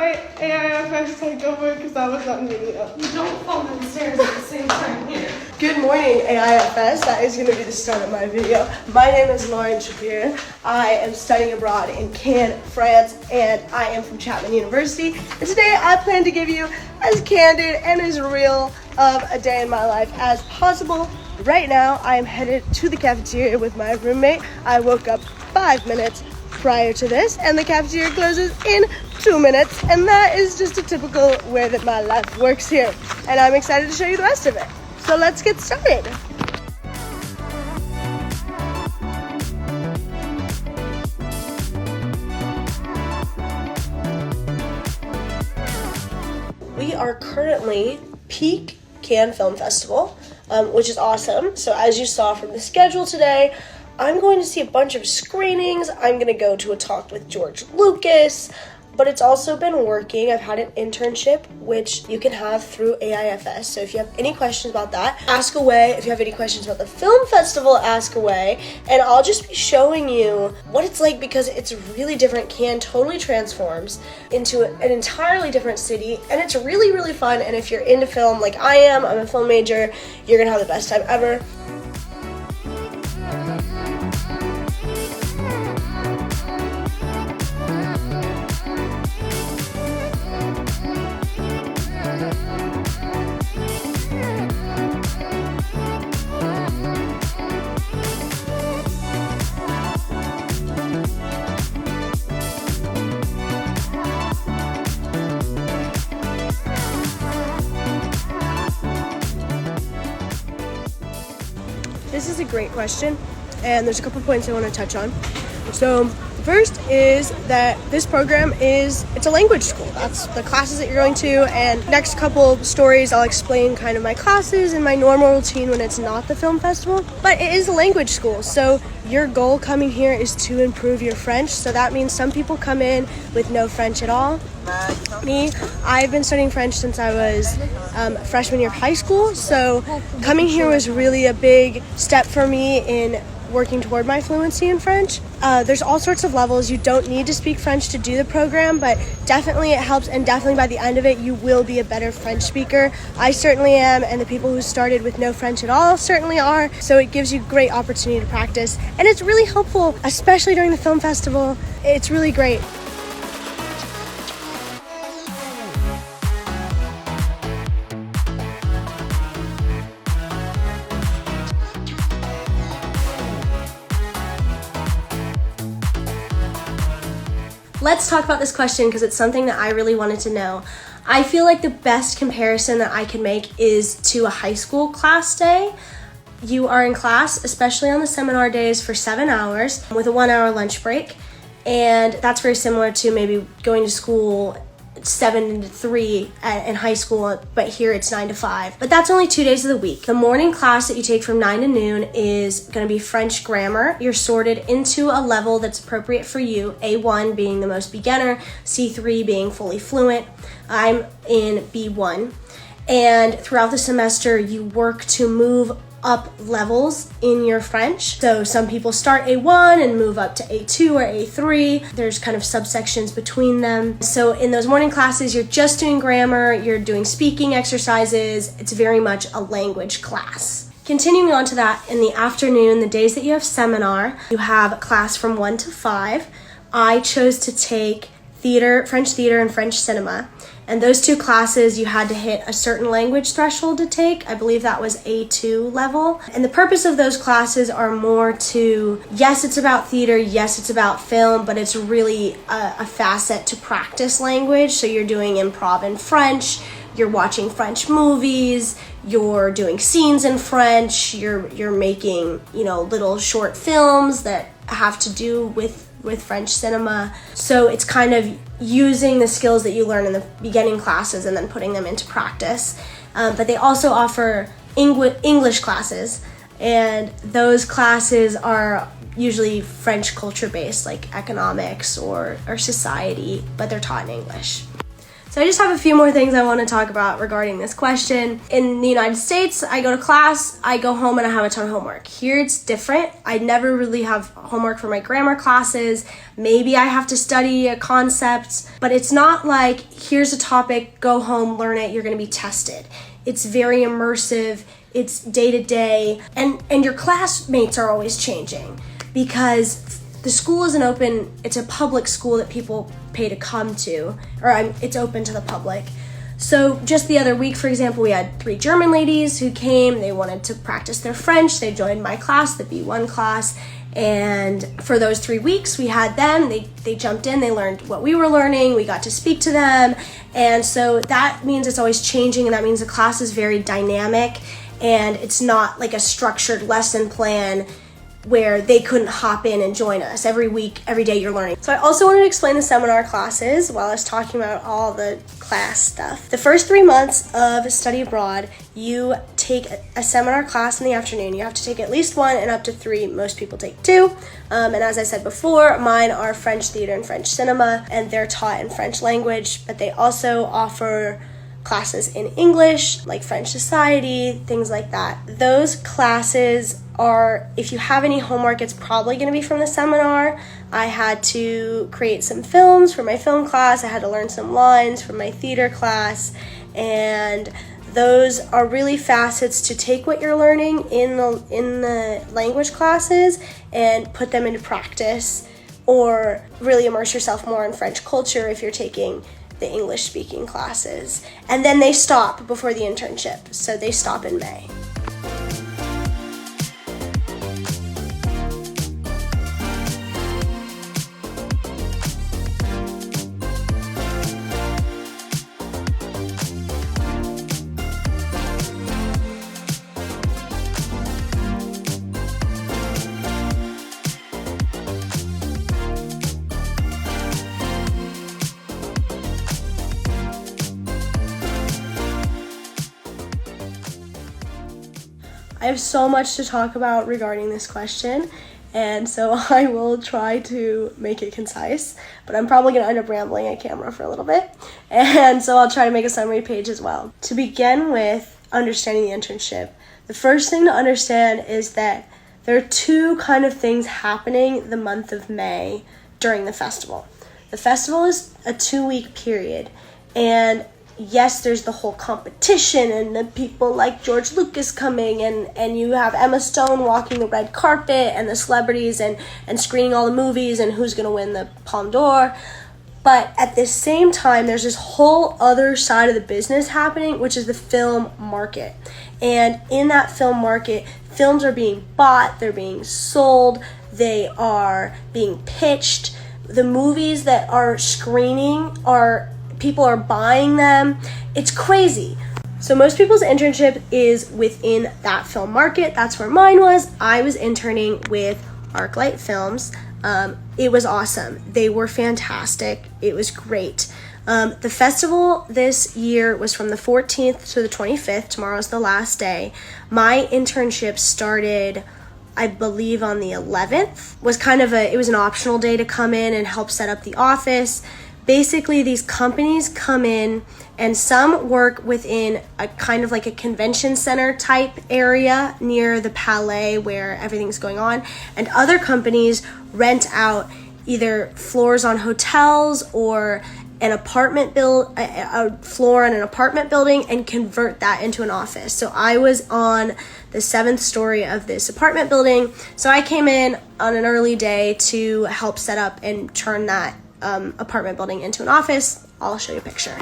my AIFS takeover because I was on video. You don't fall down the stairs at the same time here. Good morning, AIFS. That is going to be the start of my video. My name is 𝗟𝗘𝗧'𝗦. I am studying abroad in Cannes, France, and I am from Chapman University. And today I plan to give you as candid and as real of a day in my life as possible. Right now, I am headed to the cafeteria with my roommate. I woke up 5 minutes prior to this, and the cafeteria closes in 2 minutes, and that is just a typical way that my life works here. And I'm excited to show you the rest of it. So let's get started. We are currently peak Cannes Film Festival, which is awesome. So as you saw from the schedule today, I'm going to see a bunch of screenings. I'm going to go to a talk with George Lucas, but it's also been working. I've had an internship, which you can have through AIFS. So if you have any questions about that, ask away. If you have any questions about the film festival, ask away. And I'll just be showing you what it's like because it's really different. Cannes totally transforms into an entirely different city, and it's really, really fun. And if you're into film like I am, I'm a film major, you're going to have the best time ever. This is a great question, and there's a couple points I want to touch on. So first is that this program it's a language school. That's the classes that you're going to, and next couple stories I'll explain kind of my classes and my normal routine when it's not the film festival. But it is a language school, so your goal coming here is to improve your French. So that means some people come in with no French at all. Me, I've been studying French since I was freshman year of high school, so coming here was really a big step for me in working toward my fluency in French. There's all sorts of levels. You don't need to speak French to do the program, but definitely it helps, and definitely by the end of it, you will be a better French speaker. I certainly am, and the people who started with no French at all certainly are, so it gives you great opportunity to practice, and it's really helpful, especially during the film festival. It's really great. Let's talk about this question because it's something that I really wanted to know. I feel like the best comparison that I can make is to a high school class day. You are in class, especially on the seminar days, for 7 hours with a 1 hour lunch break. And that's very similar to maybe going to school 7 to 3 in high school, but here it's 9 to 5. But that's only 2 days of the week. The morning class that you take from 9 to noon is going to be French grammar. You're sorted into a level that's appropriate for you, A1 being the most beginner, C3 being fully fluent. I'm in B1. And throughout the semester, you work to move up levels in your French. So some people start A1 and move up to A2 or A3. There's kind of subsections between them. So in those morning classes, you're just doing grammar, you're doing speaking exercises. It's very much a language class. Continuing on to that, in the afternoon, the days that you have seminar, you have a class from 1 to 5. I chose to take theater, French theater and French cinema. And those two classes, you had to hit a certain language threshold to take. I believe that was A2 level. And the purpose of those classes are more to, yes, it's about theater, yes, it's about film, but it's really a facet to practice language. So you're doing improv in French, you're watching French movies, you're doing scenes in French, you're making, little short films that have to do with French cinema. So it's kind of using the skills that you learn in the beginning classes and then putting them into practice. But they also offer English classes, and those classes are usually French culture based, like economics or society, but they're taught in English. So I just have a few more things I want to talk about regarding this question. In the United States, I go to class, I go home, and I have a ton of homework. Here it's different. I never really have homework for my grammar classes. Maybe I have to study a concept, but it's not like, here's a topic, go home, learn it, you're going to be tested. It's very immersive, it's day to day, and your classmates are always changing because the school isn't open. It's a public school that people pay to come to, it's open to the public. So just the other week, for example, we had 3 German ladies who came. They wanted to practice their French. They joined my class, the B1 class, and for those 3 weeks we had them. They jumped in, they learned what we were learning, we got to speak to them, and so that means it's always changing, and that means the class is very dynamic, and it's not like a structured lesson plan where they couldn't hop in and join us. Every week, every day you're learning. So I also wanted to explain the seminar classes while I was talking about all the class stuff. The first 3 months of study abroad, you take a seminar class in the afternoon. You have to take at least 1 and up to 3. Most people take 2. And as I said before, mine are French theater and French cinema, and they're taught in French language, but they also offer classes in English, like French society, things like that. Those classes are, if you have any homework, it's probably going to be from the seminar. I had to create some films for my film class. I had to learn some lines from my theater class, and those are really facets to take what you're learning in the language classes and put them into practice, or really immerse yourself more in French culture if you're taking the English speaking classes. And then they stop before the internship, so they stop in May. I have so much to talk about regarding this question, and so I will try to make it concise, but I'm probably going to end up rambling at camera for a little bit, and so I'll try to make a summary page as well. To begin with, understanding the internship, the first thing to understand is that there are 2 kind of things happening the month of May during the festival. The festival is a 2-week period, and yes, there's the whole competition and the people like George Lucas coming, and you have Emma Stone walking the red carpet, and the celebrities and screening all the movies and who's going to win the Palme d'Or. But at the same time, there's this whole other side of the business happening, which is the film market. And in that film market, films are being bought, they're being sold, they are being pitched. The movies that are screening people are buying them. It's crazy. So most people's internship is within that film market. That's where mine was. I was interning with ArcLight Films. It was awesome. They were fantastic. It was great. The festival this year was from the 14th to the 25th. Tomorrow's the last day. My internship started, I believe, on the 11th. It was an optional day to come in and help set up the office. Basically, these companies come in, and some work within a kind of like a convention center type area near the Palais where everything's going on, and other companies rent out either floors on hotels or a floor on an apartment building and convert that into an office. So I was on the 7th story of this apartment building, so I came in on an early day to help set up and turn that apartment building into an office. I'll show you a picture.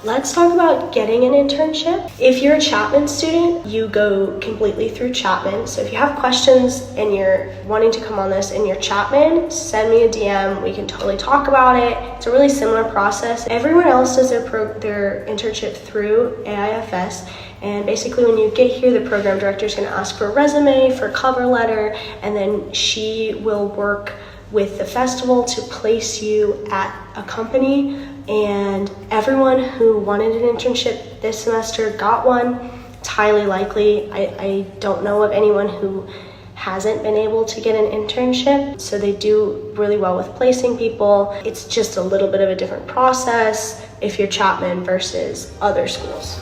Let's talk about getting an internship. If you're a Chapman student, you go completely through Chapman. So if you have questions and you're wanting to come on this and you're Chapman, send me a DM. We can totally talk about it. It's a really similar process. Everyone else does their internship through AIFS. And basically when you get here, the program director is going to ask for a resume, for a cover letter, and then she will work with the festival to place you at a company. And everyone who wanted an internship this semester got one. It's highly likely. I don't know of anyone who hasn't been able to get an internship, so they do really well with placing people. It's just a little bit of a different process if you're Chapman versus other schools.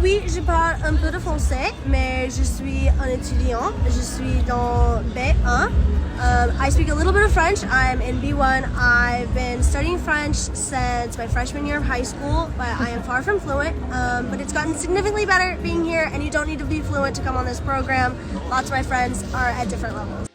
Oui, je parle un peu de français, mais je suis un étudiant. Je suis dans B1. I speak a little bit of French. I'm in B1. I've been studying French since my freshman year of high school, but I am far from fluent. But it's gotten significantly better being here, and you don't need to be fluent to come on this program. Lots of my friends are at different levels.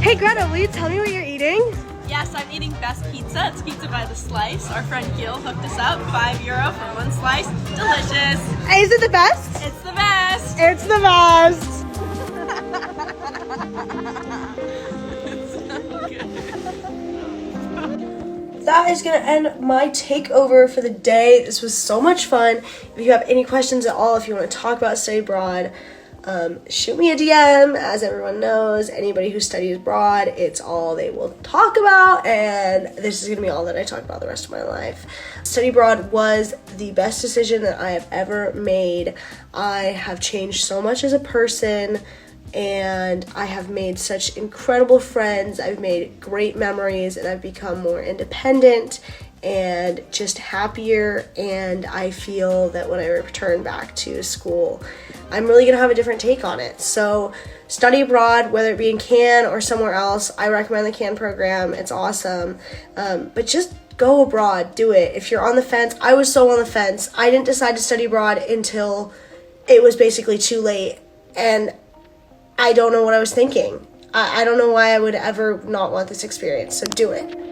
Hey Greta, will you tell me what you're eating? Yes, I'm eating Best Pizza. It's pizza by the slice. Our friend Gil hooked us up. €5 for one slice. Delicious. Is it the best? It's the best. It's the best. That is going to end my takeover for the day. This was so much fun. If you have any questions at all, if you want to talk about study abroad, shoot me a DM. As everyone knows, anybody who studies abroad, it's all they will talk about, and this is going to be all that I talk about the rest of my life. Study abroad was the best decision that I have ever made. I have changed so much as a person, and I have made such incredible friends. I've made great memories, and I've become more independent and just happier, and I feel that when I return back to school, I'm really gonna have a different take on it. So study abroad, whether it be in Cannes or somewhere else, I recommend the Cannes program. It's awesome. But just go abroad, do it. If you're on the fence, I was so on the fence. I didn't decide to study abroad until it was basically too late, and I don't know what I was thinking. I don't know why I would ever not want this experience, so do it.